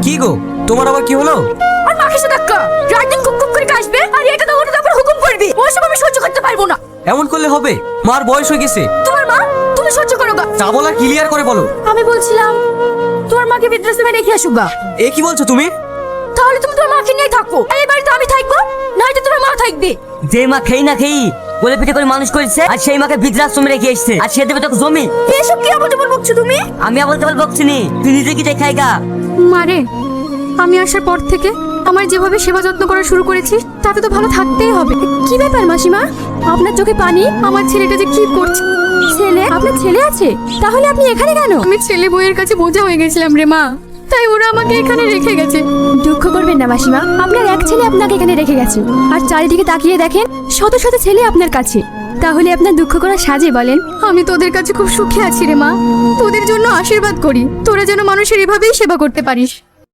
কি গো, তোমার আবার কি হলো? আর মাকে সাথে ধাক্কা রাত দিন কুক কুক করে কাশবে আর এটা তো ওটা তারপর হুকুম করবি, ওসব আমি সহ্য করতে পারবো না। এমন করলে হবে? মার বয়স হয়ে গেছে। তোমার মা, তুমি সহ্য করো গা। যা বলার ক্লিয়ার করে বলো। আমি বলছিলাম তোমার মাকে বৃদ্ধাশ্রমে রেখে আসুক গা। এ কি বলছো তুমি? তাহলে তুমি তোমার মাকে নিয়ে থাকো, এই বাড়িতে আমি থাকবো, নয়তো তোমার মা থাকবে। যে মা খেই না খেই কোলে পিঠে করে মানুষ করেছে, আর সেই মাকে বৃদ্ধাশ্রমে রেখে এসছে, আর সে দেবে তোকে জমি। এসব কি আবল তাবল বকছো তুমি? আমি আবল তাবল বকছিনি, তুই নিজে কি দেখাই গা। মারে, আমি আসার পর থেকে আমার যেভাবে সেবা যত্ন করা শুরু করেছি তাতে তো ভালো থাকতেই হবে। কি ব্যাপার মাসিমা, আপনার চোখে পানি? আমার ছেলেটা যে কি করছে। ছেলে? আপনার ছেলে আছে? তাহলে আপনি এখানে কেন? আমি ছেলে বউয়ের কাছে বোঝা হয়ে গেছিলাম রে মা, তাই ওরা আমাকে এখানে রেখে গেছে। দুঃখ করবেন না মাসিমা, আপনার এক ছেলে আপনাকে এখানে রেখে গেছে, আর চারিদিকে তাকিয়ে দেখেন শত শত ছেলে আপনার কাছে। তাহলে আপনার দুঃখ করা সাজে বলেন? আমি তোদের কাছে খুব সুখে আছি রে মা, তোদের জন্য আশীর্বাদ করি তোরা যেন মানুষের এভাবেই সেবা করতে পারিস।